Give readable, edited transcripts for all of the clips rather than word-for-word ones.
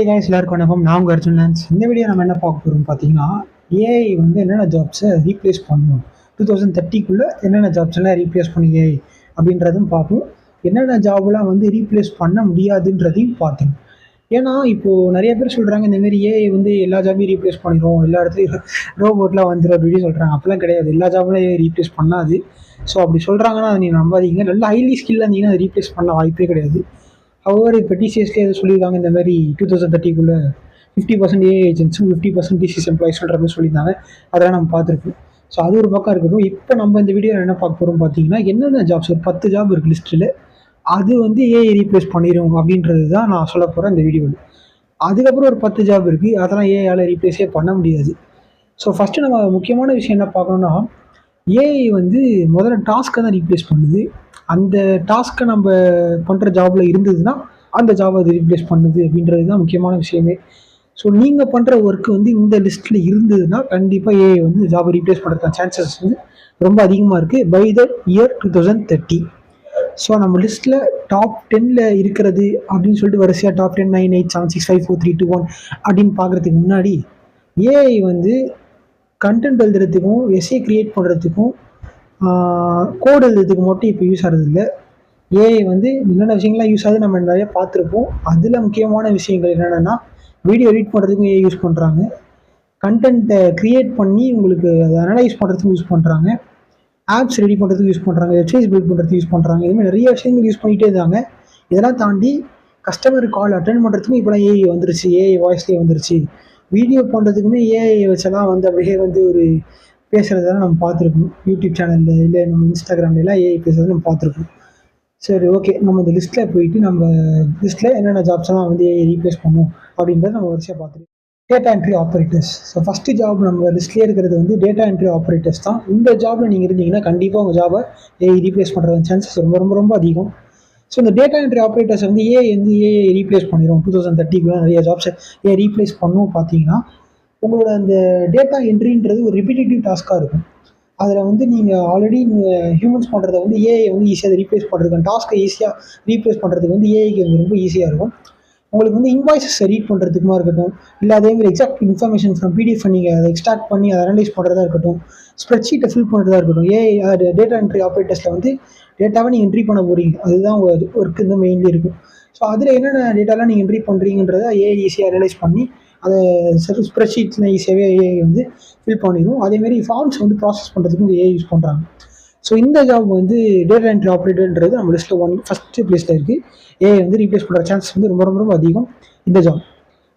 Guys எல்லாருக்கும் வணக்கம். நான் உங்கள் அர்ஜுன் லான்ஸ். இந்த வீடியோ நம்ம என்ன பார்க்க போகிறோம் பார்த்தீங்கன்னா, ஏஐ வந்து என்னென்ன ஜாப்ஸை ரீப்ளேஸ் பண்ணும், 2030க்குள்ளே என்னென்ன ஜாப்ஸ் எல்லாம் ரீப்ளேஸ் பண்ணி ஏஐ அப்படின்றதும் பார்ப்போம். என்னென்ன ஜாப்லாம் வந்து ரீப்ளேஸ் பண்ண முடியாதுன்றதையும் பார்த்தோம். ஏன்னா இப்போது நிறைய பேர் சொல்கிறாங்க, இந்தமாரி ஏஐ வந்து எல்லா ஜாபையும் ரீப்ளேஸ் பண்ணிடும், எல்லா இடத்துலையும் ரோபோட்லாம் வந்துடும் அப்படின்னு சொல்கிறாங்க. அப்போலாம் கிடையாது, எல்லா ஜாப்லாம் ஏஐ ரீப்ளேஸ் பண்ணாது. ஸோ அப்படி சொல்கிறாங்கன்னா அதை நீங்கள் நம்பாதீங்க. நல்ல ஹைலி ஸ்கில்லாக இருந்தீங்கன்னா அதை ரீப்ளேஸ் பண்ண வாய்ப்பே கிடையாது. அவர் இப்போ டிசிஎஸ்லேயே எதை சொல்லியிருக்காங்க, இந்த மாதிரி 2030க்குள்ளே 50% ஏஐ ஏஜென்ட்ஸும் 50% டிசிஎஸ் எம்ப்ளாயிஸ் சொல்கிற மாதிரி சொல்லியிருந்தாங்க. அதெல்லாம் நம்ம பார்த்துருக்கோம். ஸோ அது ஒரு பக்கம் இருக்கட்டும். இப்போ நம்ம இந்த வீடியோவில் என்ன பார்க்க போகிறோம் பார்த்தீங்கன்னா, என்னென்ன ஜாப்ஸ் ஒரு 10 ஜாப் இருக்குது லிஸ்ட்டில், அது வந்து ஏஐ ரீப்ளேஸ் பண்ணிடும் அப்படின்றது தான் நான் சொல்ல போகிறேன் இந்த வீடியோவில். அதுக்கப்புறம் ஒரு 10 ஜாப் இருக்குது, அதெல்லாம் ஏஐயால் ரீப்ளேஸே பண்ண முடியாது. ஸோ ஃபஸ்ட்டு நம்ம முக்கியமான விஷயம் என்ன பார்க்கணுன்னா, ஏஐ வந்து முதல்ல டாஸ்க்கை தான் ரீப்ளேஸ் பண்ணுது. அந்த டாஸ்க்கை நம்ம பண்ணுற ஜாபில் இருந்ததுன்னா அந்த ஜாபை அது ரீப்ளேஸ் பண்ணுது அப்படின்றது தான் முக்கியமான விஷயமே. ஸோ நீங்கள் பண்ணுற ஒர்க்கு வந்து இந்த லிஸ்ட்டில் இருந்ததுன்னா கண்டிப்பாக ஏஐ வந்து ஜாபை ரீப்ளேஸ் பண்ணுறதுக்கான சான்சஸ் வந்து ரொம்ப அதிகமாக இருக்குது பை த இயர் 2030. ஸோ நம்ம லிஸ்ட்டில் டாப் 10ல் இருக்கிறது அப்படின்னு சொல்லிட்டு வரிசையாக டாப் 10, 9, 8, 7, 6, 5, 4, 3, 2, 1 அப்படின்னு பார்க்குறதுக்கு முன்னாடி ஏஐ வந்து கண்டென்ட் எழுதுறதுக்கும் எஸ்ஏ க்ரியேட் பண்ணுறதுக்கும் கோட் எழுதுறதுக்கு மட்டும் இப்போ யூஸ் ஆகிறது இல்லை. ஏஐ வந்து என்னென்ன விஷயங்கள்லாம் யூஸ் ஆகுது நம்ம நிறைய பார்த்துருப்போம். அதில் முக்கியமான விஷயங்கள் என்னென்னா, வீடியோ எடிட் பண்ணுறதுக்கும் ஏஐ யூஸ் பண்ணுறாங்க, கண்டென்ட்டை க்ரியேட் பண்ணி உங்களுக்கு அதை அனலைஸ் பண்ணுறதுக்கும் யூஸ் பண்ணுறாங்க, ஆப்ஸ் ரெடி பண்ணுறதுக்கு யூஸ் பண்ணுறாங்க, வெப்சைட்ஸ் பில்ட் பண்ணுறதுக்கு யூஸ் பண்ணுறாங்க. இதுமாதிரி நிறைய விஷயங்கள் யூஸ் பண்ணிகிட்டே இருந்தாங்க. இதெல்லாம் தாண்டி கஸ்டமர் கால் அட்டென்ட் பண்ணுறதுக்கும் இப்போலாம் ஏஐ வந்துருச்சு, ஏஐ வாய்ஸ்லேயே வந்துருச்சு. வீடியோ பண்ணுறதுக்குமே ஏஐ வச்செல்லாம் வந்து அப்படியே வந்து ஒரு பேசுகிறதெல்லாம் நம்ம பார்த்துருக்கோம். யூடியூப் சேனலில் இல்லை நம்ம இன்ஸ்டாகிராம்லாம் ஏஐ பேசுகிறத நம்ம பார்த்துருக்கோம். சரி, ஓகே. நம்ம இந்த லிஸ்ட்டில் போயிட்டு நம்ம லிஸ்ட்டில் என்னென்ன ஜாப்ஸ்லாம் வந்து ஏஐ ரீப்ளேஸ் பண்ணும் அப்படின்றத நம்ம வரிசையாக பார்த்துருக்கோம். Data entry operators. So first job நம்ம லிஸ்ட்லேயே இருக்கிறது வந்து டேட்டா என்ட்ரி ஆப்ரேட்டர்ஸ் தான். இந்த ஜாபில் நீங்கள் இருந்தீங்கன்னா கண்டிப்பாக உங்கள் ஜாபை ஏஐ ரீப்ளேஸ் பண்ணுறது சான்சஸ் ரொம்ப ரொம்ப ரொம்ப அதிகம். ஸோ இந்த டேட்டா என்ட்ரி ஆப்ரேட்டர்ஸ் வந்து ஏஐ ரீப்ளேஸ் பண்ணிடும் 2030க்குள்ள நிறைய ஜாப்ஸை ஏஐ ரீப்ளேஸ் பண்ணும். பார்த்தீங்கன்னா உங்களோட அந்த டேட்டா என்ட்ரின்றது ஒரு ரிப்பிட்டேட்டிவ் டாஸ்க்காக இருக்கும். அதில் வந்து நீங்கள் ஆல்ரெடி ஹியூமன்ஸ் பண்ணுறத வந்து ஏஐ வந்து ஈஸியாக அதை ரீப்ளேஸ் பண்ணுறதுக்கு, டாஸ்க்கை ஈஸியாக ரீப்ளேஸ் பண்ணுறதுக்கு வந்து ஏஐக்கு வந்து ரொம்ப ஈஸியாக இருக்கும். உங்களுக்கு வந்து இன்வாய்ஸஸை ரீட் பண்ணுறதுக்குமா இருக்கட்டும், இல்லை அதேமாதிரி எக்ஸாக்ட் இன்ஃபர்மேஷன் ஃப்ரம் பிடிஎஃப் நீங்கள் அதை எக்ஸ்ட்ராக்ட் பண்ணி அதை அனலைஸ் பண்ணுறதா இருக்கட்டும், ஸ்ப்ரெட்ஷீட்டை ஃபில் பண்ணுறதா இருக்கட்டும். ஏஐ டேட்டா என்ட்ரி ஆப்ரேட்டர்ஸில் வந்து டேட்டாவை நீங்கள் என்ட்ரி பண்ண போகிறீங்க, அதுதான் ஒர்க்கு இந்த மெயின்லி இருக்கும். ஸோ அதில் என்னென்ன டேட்டாலாம் நீங்கள் என்ட்ரி பண்ணுறீங்கன்றதை ஏஐ ஈஸியாக அனலைஸ் பண்ணி அதை ஸ்ப்ரெட்ஷீட்ஸில் ஈஸியாகவே ஏஐ வந்து ஃபில் பண்ணிடும். அதேமாரி ஃபார்ம்ஸ் வந்து ப்ராசஸ் பண்ணுறதுக்கு ஏஐ யூஸ் பண்ணுறாங்க. ஸோ இந்த ஜாப் வந்து டேட்டா என்ட்ரி ஆப்ரேட்டர்ன்றது நம்ம லிஸ்ட்டில் ஃபஸ்ட்டு ப்ளேஸில் இருக்குது. ஏஐ வந்து ரீப்ளேஸ் பண்ணுற சான்ஸ் வந்து ரொம்ப ரொம்ப ரொம்ப அதிகம் இந்த ஜாப்.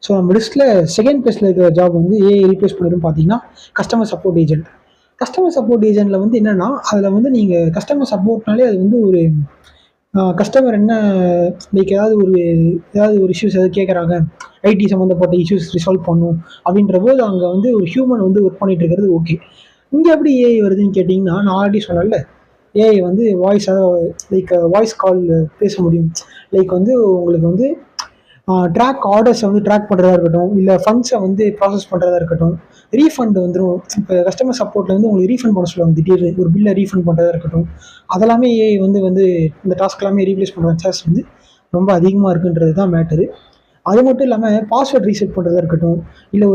ஸோ நம்ம லிஸ்ட்டில் செகண்ட் ப்ளேஸில் இருக்கிற ஜாப் வந்து ஏஐ ரீப்ளேஸ் பண்ணிடும் பார்த்தீங்கன்னா customer support agent. Customer support ஏஜென்ட்டில் வந்து என்னென்னா, அதில் வந்து நீங்கள் கஸ்டமர் சப்போர்ட்னாலே அது வந்து ஒரு கஸ்டமர் என்ன லைக் ஏதாவது ஒரு இஷ்யூஸ் எதாவது கேட்குறாங்க, ஐடி சம்மந்தப்பட்ட இஷ்யூஸ் ரிசால்வ் பண்ணும் அப்படின்ற போது அங்கே வந்து ஒரு ஹியூமன் வந்து ஒர்க் பண்ணிகிட்டு இருக்கிறது ஓகே. இங்கே எப்படி ஏஐ வருதுன்னு கேட்டிங்கன்னா, நான் ஆல்ரெடி சொன்னேன்ல, ஏஐ வந்து வாய்ஸ் கால் பேச முடியும். லைக் வந்து உங்களுக்கு வந்து ட்ராக் ஆர்டர்ஸை வந்து ட்ராக் பண்ணுறதா இருக்கட்டும், இல்லை ஃபண்ட்ஸை வந்து ப்ராசஸ் பண்ணுறதா இருக்கட்டும், ரீஃபண்ட் வந்துடும். இப்போ கஸ்டமர் சப்போர்ட்டில் வந்து உங்களுக்கு ரீஃபண்ட் பண்ண சொல்லுவாங்க, திடீர்னு ஒரு பில்லை ரீஃபண்ட் பண்ணுறதா இருக்கட்டும். அதெல்லாமே ஏஐ வந்து இந்த டாஸ்க் எல்லாமே ரீப்ளேஸ் பண்ணுற சான்ஸ் வந்து ரொம்ப அதிகமாக இருக்குன்றது தான் மேட்டரு. அது மட்டும் இல்லாமல் பாஸ்வேர்ட் ரீசெட் பண்ணுறதா இருக்கட்டும், இல்லை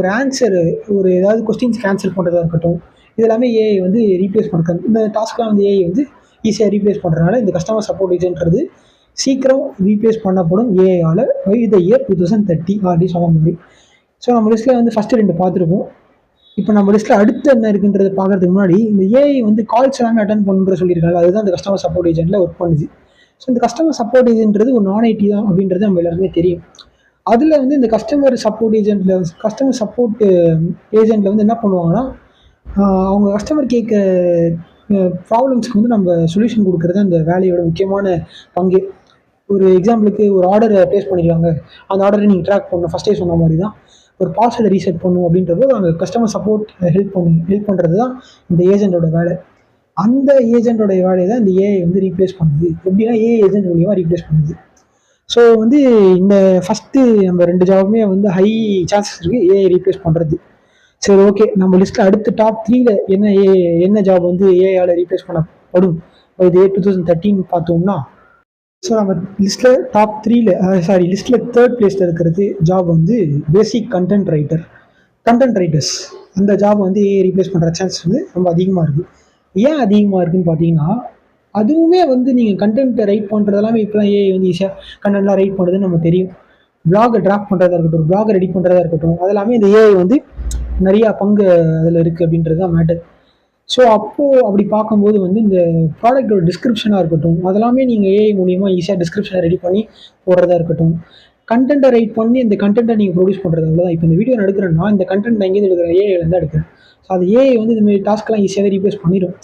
ஒரு ஏதாவது கொஸ்டின்ஸ்க்கு ஆன்சர் பண்ணுறதா இருக்கட்டும், இது எல்லாமே ஏஐ வந்து ரீப்ளேஸ் பண்ணுறது. இந்த டாஸ்க்லாம் வந்து ஏஐ வந்து ஈஸியாக ரீப்ளேஸ் பண்ணுறதுனால இந்த கஸ்டமர் சப்போர்ட் ஏஜென்ட்றது சீக்கிரம் ரீப்ளேஸ் பண்ணப்படும் ஏஐயால் பை த இயர் 2030 அப்படி சொல்ல மாதிரி. ஸோ நம்ம லிஸ்ட்டில் வந்து ஃபஸ்ட்டு 2 பார்த்துருப்போம். இப்போ நம்ம லிஸ்ட்டில் அடுத்து என்ன இருக்குன்றதை பார்க்குறதுக்கு முன்னாடி, இந்த ஏஐ வந்து கால்ஸ் எல்லாமே அட்டன் பண்ணுற சொல்லியிருக்காங்க. அதுதான் இந்த கஸ்டமர் சப்போர்ட் ஏஜென்ட்டில் ஒர்க் பண்ணுது. ஸோ இந்த கஸ்டமர் சப்போர்ட் ஏஜென்ட்றது ஒரு நான் ஐடி தான் அப்படின்றது நம்ம எல்லாருமே தெரியும். அதில் வந்து இந்த கஸ்டமர் சப்போர்ட் ஏஜென்ட்டில் வந்து என்ன பண்ணுவாங்கன்னா, அவங்க கஸ்டமர் கேட்க ப்ராப்ளம்ஸ்க்கு வந்து நம்ம சொல்யூஷன் கொடுக்குறது அந்த வேலையோட முக்கியமான பங்கு. ஒரு எக்ஸாம்பிளுக்கு ஒரு ஆர்டரை ப்ளேஸ் பண்ணிடுவாங்க, அந்த ஆர்டரை நீங்கள் ட்ராக் பண்ணணும். ஃபஸ்ட்டே சொன்ன மாதிரி தான் ஒரு பாஸ்வேர்டை ரீசெட் பண்ணணும் அப்படின்றப்போ அங்கே கஸ்டமர் சப்போர்ட் ஹெல்ப் பண்ணுறது தான் இந்த ஏஜென்ட்டோட வேலை. அந்த ஏஜென்ட்டோடைய வேலையை தான் இந்த ஏஐ வந்து ரீப்ளேஸ் பண்ணுது. எப்படின்னா ஏஐ ஏஜென்ட் மூலியமாக ரீப்ளேஸ் பண்ணுது. ஸோ வந்து இந்த ஃபஸ்ட்டு நம்ம 2 ஜாபுமே வந்து ஹை சான்சஸ் இருக்குது ஏஐ ரீப்ளேஸ் பண்ணுறது. சரி, ஓகே. நம்ம லிஸ்ட்டில் அடுத்து டாப் 3ல என்ன ஜாப் வந்து ஏஐயால் ரீப்ளேஸ் பண்ணப்படும் பை த இயர் 2030 பார்த்தோம்னா ஸோ நம்ம லிஸ்ட்டில் டாப் த்ரீல லிஸ்ட்டில் தேர்ட் பிளேஸில் இருக்கிறது ஜாப் வந்து பேசிக் கண்டென்ட் ரைட்டர்ஸ். அந்த ஜாப் வந்து ஏஐ ரீப்ளேஸ் பண்ணுற சான்ஸ் வந்து ரொம்ப அதிகமாக இருக்குது. ஏன் அதிகமாக இருக்குதுன்னு பார்த்தீங்கன்னா, அதுவுமே வந்து நீங்கள் கண்டென்ட்டை ரைட் பண்ணுறதெல்லாமே இப்போலாம் ஏஐ வந்து ஈஸியாக கண்டென்ட்லாம் ரைட் பண்ணுறதுன்னு நமக்கு தெரியும். பிளாகை டிராஃப்ட் பண்ணுறதா இருக்கட்டும், பிளாகை ரெடி பண்ணுறதா இருக்கட்டும், அதெல்லாமே இந்த ஏஐ வந்து நிறையா பங்கு அதில் இருக்குது அப்படின்றது தான் மேட்டர். ஸோ அப்போது அப்படி பார்க்கும்போது வந்து இந்த ப்ராடக்டோட டிஸ்கிரிப்ஷனாக இருக்கட்டும், அதெல்லாமே நீங்கள் ஏஐ மூலியமாக ஈஸியாக டிஸ்கிரிப்ஷனை ரெடி பண்ணி போடுறதா இருக்கட்டும், கண்டென்ட்டை ரைட் பண்ணி இந்த கண்டென்ட்டை நீங்கள் ப்ரொடியூஸ் பண்ணுறது அவ்வளோதான். இப்போ இந்த வீடியோ நான் எடுக்கிறேன்னா இந்த கண்டென்ட் நான் எங்கேருந்து எடுக்கிறேன், ஏஐலேருந்து எடுக்கிறேன். ஸோ அது ஏஐ வந்து இந்தமாதிரி டாஸ்க்லாம் ஈஸியாகவே ரீப்ளேஸ் பண்ணிடும்.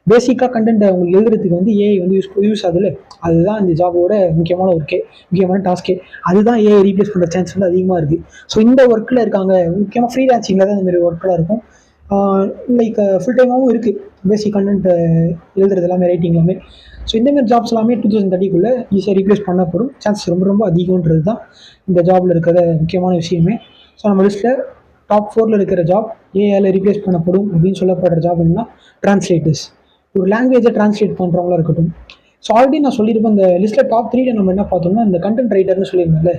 பேசிக்காக கண்டென்ட்டை உங்களுக்கு எழுதுறதுக்கு வந்து ஏஐ வந்து யூஸ் ஆகுதுல்ல, அதுதான் இந்த ஜாபோட முக்கியமான டாஸ்க்கே. அதுதான் ஏஐ ரீப்ளேஸ் பண்ணுற சான்ஸ் வந்து அதிகமாக இருக்குது. ஸோ இந்த ஒர்க்கில் இருக்காங்க, முக்கியமாக ஃப்ரீலான்சிங்கில் தான் இந்தமாதிரி ஒர்க்கெலாம் இருக்கும். லைக் ஃபுல் டைமாகவும் இருக்குது பேசிக் கண்டென்ட் எழுதுறது எல்லாமே, ரைட்டிங் எல்லாமே. ஸோ இந்தமாதிரி ஜாப்ஸ் எல்லாமே 2030 ஈஸியாக ரீப்ளேஸ் பண்ணப்படும் சான்ஸ் ரொம்ப அதிகம்ன்றது தான் இந்த ஜாபில் இருக்கிற முக்கியமான விஷயமே. ஸோ நம்ம லிஸ்ட்டில் டாப் 4 இருக்கிற ஜாப் ஏஐயால் ரீப்ளேஸ் பண்ணப்படும் அப்படின்னு சொல்லப்படுற ஜாப் என்னன்னா டிரான்ஸ்லேட்டர்ஸ். ஒரு லாங்குவேஜை டிரான்ஸ்லேட் பண்ணுறவங்களா இருக்கட்டும். ஸோ ஆல்ரெடி நான் சொல்லியிருப்பேன், இந்த லிஸ்ட்டில் டாப் 3 நம்ம என்ன பார்த்தோம்னா இந்த கண்டென்ட் ரைட்டர்னு சொல்லியிருந்தால,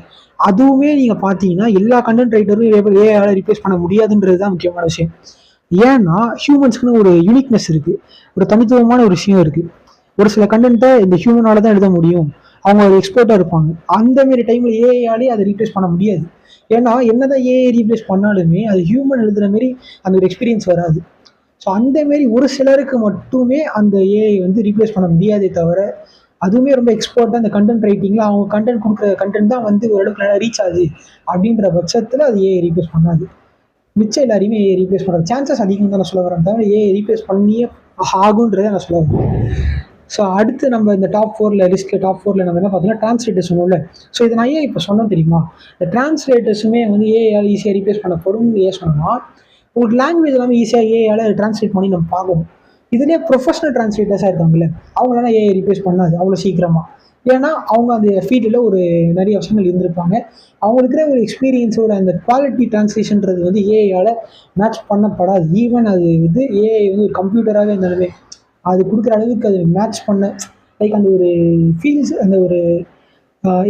அதுவுமே நீங்கள் பார்த்தீங்கன்னா எல்லா கண்டென்ட் ரைட்டரும் ஏஐயால் ரீப்ளேஸ் பண்ண முடியாதுன்றது தான் முக்கியமான விஷயம். ஏன்னா ஹியூமன்ஸ்க்குன்னு ஒரு யூனிக்னஸ் இருக்குது, ஒரு தனித்துவமான ஒரு விஷயம் இருக்குது. ஒரு சில கண்டென்ட்டை இந்த ஹியூமனால தான் எழுத முடியும், அவங்க ஒரு எக்ஸ்பர்ட்டாக இருப்பாங்க. அந்தமாரி டைமில் ஏஐயாலே அதை ரீப்ளேஸ் பண்ண முடியாது. ஏன்னா என்னதான் ஏஐ ரீப்ளேஸ் பண்ணாலுமே அது ஹியூமன் எழுதுகிற மாரி அந்த ஒரு எக்ஸ்பீரியன்ஸ் வராது. ஸோ அந்தமாரி ஒரு சிலருக்கு மட்டுமே அந்த ஏஐ வந்து ரீப்ளேஸ் பண்ண முடியாதே தவிர, அதுவுமே ரொம்ப எக்ஸ்பர்ட்டாக அந்த கண்டென்ட் ரைட்டிங்கில் அவங்க கண்டென்ட் கொடுக்குற கண்டென்ட் தான் வந்து ஓரளவுக்கு நல்லா ரீச் ஆகுது அப்படின்ற பட்சத்தில் அது ஏஐ ரீப்ளேஸ் பண்ணாது. மிச்சம் எல்லாரையுமே ஏஐ ரீப்ளேஸ் பண்ணுற சான்சஸ் அதிகம் தான் நான் சொல்ல வரேன், தவிர ஏஐ ரீப்ளேஸ் பண்ணியே ஆகுன்றதை நான் சொல்ல வரேன். ஸோ அடுத்து நம்ம இந்த டாப் 4 லிஸ்ட்டில் டாப் 4 நம்ம என்ன பார்த்தோம்னா டிரான்ஸ்லேட்டர்ஸ் சொன்னோம்ல. ஸோ இதை நான் ஏன் இப்போ சொன்னோம் தெரியுமா, இந்த டிரான்ஸ்லேட்டர்ஸுமே வந்து ஏஐயால் ஈஸியாக ரீப்ளேஸ் பண்ணப்படும். ஏன் சொன்னால் உங்களுக்கு லாங்குவேஜ் எல்லாமே ஈஸியாக ஏஐயால் டிரான்ஸ்லேட் பண்ணி நம்ம பார்க்கணும். இதுலேயே ப்ரொஃபஷனல் டிரான்ஸ்லேட்டர்ஸாக இருக்காங்கல்ல, அவங்களால ஏஐ ரீப்ளேஸ் பண்ணாது அவ்வளோ சீக்கிரமாக. ஏன்னா அவங்க அந்த ஃபீல்டில் ஒரு நிறைய வருஷங்கள் இருந்திருப்பாங்க. அவங்களுக்கு இருக்கிற ஒரு எக்ஸ்பீரியன்ஸோட அந்த குவாலிட்டி டிரான்ஸ்லேஷன்றது வந்து ஏஐயால் மேட்ச் பண்ணப்படாது. ஈவன் அது வந்து ஏஐ வந்து ஒரு கம்ப்யூட்டராகவே இருந்தாலுமே அது கொடுக்குற அளவுக்கு அது மேட்ச் பண்ண லைக் அந்த ஒரு ஃபீல்ஸ், அந்த ஒரு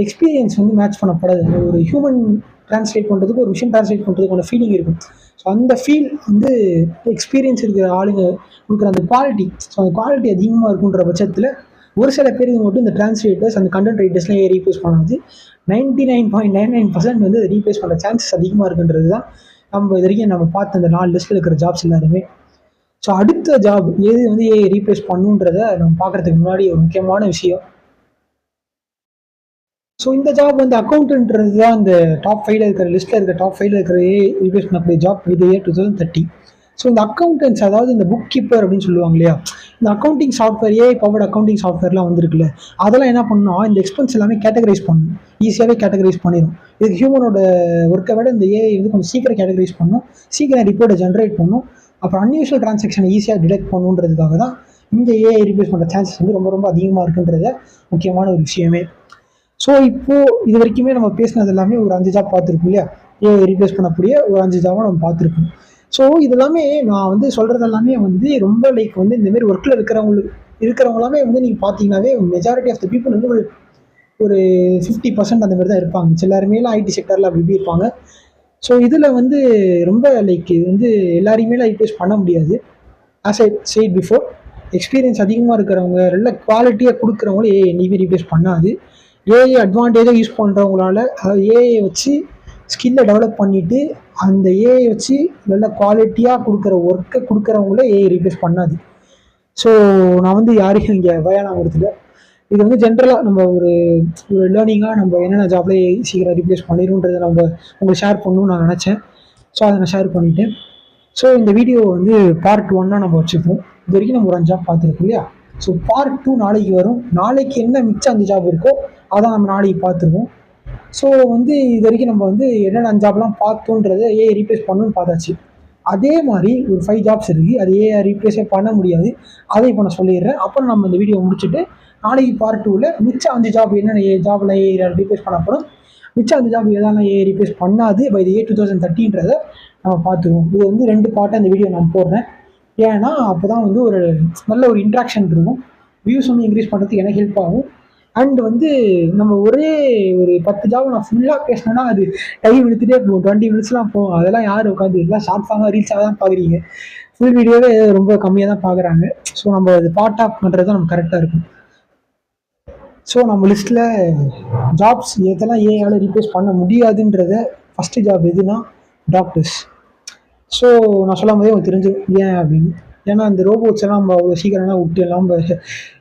எக்ஸ்பீரியன்ஸ் வந்து மேட்ச் பண்ணப்படாது. அந்த ஒரு ஹியூமன் டிரான்ஸ்லேட் பண்ணுறதுக்கு ஒரு விஷயம் டிரான்ஸ்லேட் பண்ணுறதுக்கான ஃபீலிங் இருக்கும். ஸோ அந்த ஃபீல் வந்து எக்ஸ்பீரியன்ஸ் இருக்கிற ஆளுங்க கொடுக்குற அந்த குவாலிட்டி, ஸோ அந்த குவாலிட்டி அதிகமாக இருக்குன்ற பட்சத்தில் ஒரு சில பேருக்கு மட்டும் இந்த டிரான்ஸ்லேட்டர்ஸ் அந்த கண்டென்ட் ரைட்டர்ஸ்லாம் ரீப்ளேஸ் பண்ணாது. 99.99% வந்து ரீப்ளேஸ் பண்ணுற சான்சஸ் அதிகமாக இருக்குன்றது தான் நம்ம இது வரைக்கும் நம்ம பார்த்த அந்த 4 லிஸ்ட்டில் இருக்கிற ஜாப்ஸ் எல்லாருமே. ஸோ அடுத்த ஜாப் எது வந்து ஏஐ ரீப்ளேஸ் பண்ணுன்றதை நம்ம பார்க்குறதுக்கு முன்னாடி ஒரு முக்கியமான விஷயம். ஸோ இந்த ஜாப் வந்து அக்கௌண்டன்ட்ன்றது தான் இந்த டாப் 5 இருக்கிற லிஸ்ட்டில் இருக்கிற டாப் 5 இருக்கிற ஏஐ ரீப்ளேஸ் பண்ணக்கூடிய ஜாப் வித் இயர் 2030. ஸோ இந்த அக்கௌண்டன்ஸ், அதாவது இந்த புக் கீப்பர் அப்படின்னு சொல்லுவாங்க இல்லையா, இந்த accounting software, AI powered accounting சாஃப்ட்வேர்லாம் வந்துருக்குல்ல, அதெல்லாம் என்ன பண்ணணும், இந்த எக்ஸ்பென்ஸ் எல்லாமே கேட்டகரைஸ் பண்ணணும், ஈஸியாகவே கேட்டகரைஸ் பண்ணிடும். இதுக்கு ஹியூமனோட ஒர்க்கை விட இந்த ஏஐ வந்து கொஞ்சம் சீக்கிரம் கேட்டகரைஸ் பண்ணணும், சீக்கிரம் ரிப்போர்ட்டை ஜென்ரேட் பண்ணணும், அப்புறம் அன்யூஷுவல் டிரான்சாக்ஷனை ஈஸியாக டிடெக்ட் பண்ணணுன்றதுக்காக தான் இந்த ஏஐ ரீப்ளேஸ் பண்ணுற சான்சஸ் வந்து ரொம்ப அதிகமாக இருக்குன்றத முக்கியமான ஒரு விஷயமே. ஸோ இப்போது இது வரைக்குமே நம்ம பேசினது எல்லாமே ஒரு 5 ஜாப் பார்த்துருக்கோம் இல்லையா, ஏஐ ரீப்ளேஸ் பண்ணக்கூடிய ஒரு 5 ஜாபாக நம்ம பார்த்துருக்கோம். ஸோ இதெல்லாமே நான் வந்து சொல்கிறது எல்லாமே வந்து ரொம்ப லைக் வந்து இந்தமாரி ஒர்க்கில் இருக்கிறவங்களாமே வந்து நீங்கள் பார்த்தீங்கன்னாவே மெஜாரிட்டி ஆஃப் த பீப்புள் வந்து ஒரு 50% அந்த மாதிரி தான் இருப்பாங்க. எல்லாருமேலாம் ஐடி செக்டரில் அப்படி இப்படி இருப்பாங்க. ஸோ இதில் வந்து ரொம்ப லைக் இது வந்து எல்லாரையுமே ரீப்ளேஸ் பண்ண முடியாது. As I said before, experience அதிகமாக இருக்கிறவங்க, நல்ல குவாலிட்டியாக கொடுக்குறவங்களும் ஏஐ என்னைக்குமே ரீப்ளேஸ் பண்ணாது. ஏஐ அட்வான்டேஜாக யூஸ் பண்ணுறவங்களால, அதாவது ஏஐ வச்சு ஸ்கில்லை டெவலப் பண்ணிவிட்டு அந்த ஏஐ வச்சு நல்ல குவாலிட்டியாக கொடுக்குற ஒர்க்கை கொடுக்குறவங்கள ஏஐ ரீப்ளேஸ் பண்ணாது. ஸோ நான் வந்து யாரையும் இங்கே பயானம் கொடுத்துல, இது வந்து ஜென்ரலாக நம்ம ஒரு லேர்னிங்காக நம்ம என்னென்ன ஜாப்லேயே சீக்கிரம் ரீப்ளேஸ் பண்ணிடுன்றதை நம்ம உங்களுக்கு ஷேர் பண்ணணும்னு நான் நினச்சேன். ஸோ அதை நான் ஷேர் பண்ணிவிட்டேன். ஸோ இந்த வீடியோ வந்து பார்ட் 1 நம்ம வச்சுப்போம். இது வரைக்கும் நம்ம ஒரு 5 ஜாப் பார்த்துருக்கோம் இல்லையா. ஸோ பார்ட் 2 நாளைக்கு வரும். நாளைக்கு என்ன மிச்சம் 5 ஜாப் இருக்கோ அதான் நம்ம நாளைக்கு பார்த்துருவோம். ஸோ வந்து இது வரைக்கும் நம்ம வந்து என்னென்ன 5 ஜாப்லாம் பார்த்தோன்றதை ஏஐ ரீப்ளேஸ் பண்ணணும்னு பார்த்தாச்சு. அதே மாதிரி ஒரு 5 ஜாப்ஸ் இருக்குது, அது ஏஐ ரீப்ளேஸே பண்ண முடியாது. அதை இப்போ நான் சொல்லிடுறேன். அப்புறம் நம்ம இந்த வீடியோ முடிச்சுட்டு நாளைக்கு பார்ட் 2ல் மிச்சம் 5 ஜாப் என்னென்ன ஜாப்ல ஏஐ ரீப்ளேஸ் பண்ணப்படும், மிச்சம் 5 ஜாப் எதெல்லாம் ஏஐ ரீப்ளேஸ் பண்ணாது பை தி இயர் 2030ன்றதை நம்ம பார்த்துருவோம். இது வந்து 2 பார்ட்டாக இந்த வீடியோ நான் போடுறேன். ஏன்னா அப்போ தான் வந்து ஒரு நல்ல ஒரு இன்ட்ராக்ஷன் இருக்கும், வியூஸ் வந்து இன்க்ரீஸ் பண்ணுறதுக்கு எனக்கு ஹெல்ப் ஆகும். அண்ட் வந்து நம்ம ஒரே ஒரு 10 ஜாப் நான் ஃபுல்லாக பேசினேன்னா அது டைம் எடுத்துகிட்டே போகும், 20 மினிட்ஸ்லாம் போகும். அதெல்லாம் யார் உட்காந்து எல்லாம் ஷார்ட்ஸாக ரீல்ஸாக தான் பார்க்குறீங்க, ஃபுல் வீடியோவே ரொம்ப கம்மியாக தான் பார்க்குறாங்க. ஸோ நம்ம அது பார்ட் ஆஃப் பண்ணுறது தான் நம்ம கரெக்டாக இருக்கும். ஸோ நம்ம லிஸ்ட்டில் ஜாப்ஸ் எதெல்லாம் ஏஆல ரீப்ளேஸ் பண்ண முடியாதுன்றத ஃபஸ்ட்டு ஜாப் எதுனா டாக்டர்ஸ். ஸோ நான் சொல்லும் போதே உங்களுக்கு தெரிஞ்சிடும் ஏன் அப்படின்னு. ஏன்னா அந்த ரோபோட்ஸ் எல்லாம் நம்ம அவ்வளோ சீக்கிரம்லாம் விட்டு எல்லாம் நம்ம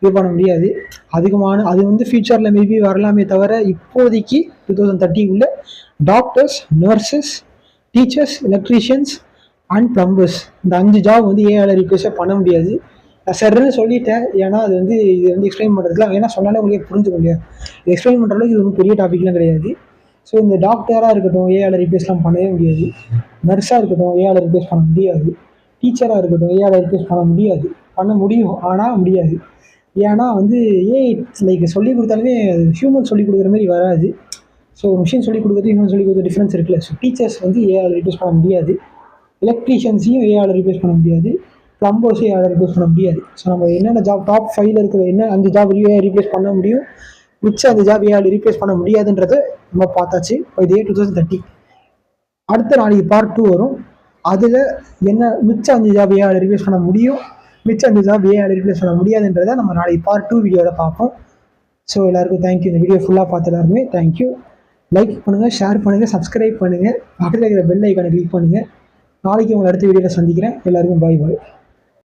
இது பண்ண முடியாது. அதிகமான அது வந்து ஃபியூச்சரில் மேபி வரலாமே தவிர இப்போதைக்கு 2030 doctors, nurses, teachers, electricians and plumbers இந்த 5 ஜாப் வந்து ஏஆல ரீப்ளேஸே பண்ண முடியாது. நான் சரின்னு சொல்லிட்டேன், ஏன்னா அது வந்து இது வந்து எக்ஸ்பிளைன் பண்ணுறதுலாம் ஏன்னா சொன்னாலே உங்களுக்கு புரிஞ்சுக்க முடியாது. எக்ஸ்பிளைன் பண்ணுற அளவுக்கு இது வந்து பெரிய டாபிக்லாம் கிடையாது. ஸோ இந்த டாக்டராக இருக்கட்டும் ஏஆல ரீப்ளேஸ்லாம் பண்ணவே முடியாது. நர்ஸாக இருக்கட்டும் ஏஆல ரீப்ளேஸ் பண்ண முடியாது. டீச்சராக இருக்கட்டும் ஏஆல ரீப்ளேஸ் பண்ண முடியாது. பண்ண முடியும் ஆனால் முடியாது. ஏன்னா வந்து ஏஐ லைக் சொல்லிக் கொடுத்தாலுமே அது ஹியூமன் சொல்லிக் கொடுக்குற மாதிரி வராது. ஸோ மிஷின் சொல்லிக் கொடுக்குறது ஹியூமன் சொல்லிக் கொடுக்குற டிஃப்ரென்ஸ் இருக்குல்ல. ஸோ டீச்சர்ஸ் வந்து ஏஆல ரீப்ளேஸ் பண்ண முடியாது. எலக்ட்ரீஷியன்ஸையும் ஏஆல ரீப்ளேஸ் பண்ண முடியாது. ப்ளம்பர்ஸையும் ஏஆல ரீப்ளேஸ் பண்ண முடியாது. ஸோ நம்ம என்னென்ன ஜாப் டாப் 5ல் இருக்கிற என்ன 5 ஜாப் ஏஐ ரீப்ளேஸ் பண்ண முடியும், மிச்சம் அந்த ஜாப் ஏஆல ரீப்ளேஸ் பண்ண முடியாதுன்றதை நம்ம பார்த்தாச்சு. இதே 2030 அடுத்த நாளைக்கு பார்ட் 2 வரும். அதில் என்ன மிச்சம் 5 ஜாப் ஏஆல ரீப்ளேஸ் பண்ண முடியும், மிச்சம் 5 ஜாப் ஏஆல ரீப்ளேஸ் பண்ண முடியாதுன்றதை நம்ம நாளைக்கு பார்ட் 2 வீடியோவில் பார்ப்போம். ஸோ எல்லாருக்கும் தேங்க்யூ. இந்த வீடியோ ஃபுல்லாக பார்த்து எல்லாருமே தேங்க்யூ. லைக் பண்ணுங்கள், ஷேர் பண்ணுங்கள், சப்ஸ்கிரைப் பண்ணுங்கள், பக்கத்தில் இருக்கிற பெல் ஐக்கானை கிளிக் பண்ணுங்கள். நாளைக்கு உங்களை அடுத்த வீடியோவில் சந்திக்கிறேன். எல்லாருக்கும் பாய் பாய்.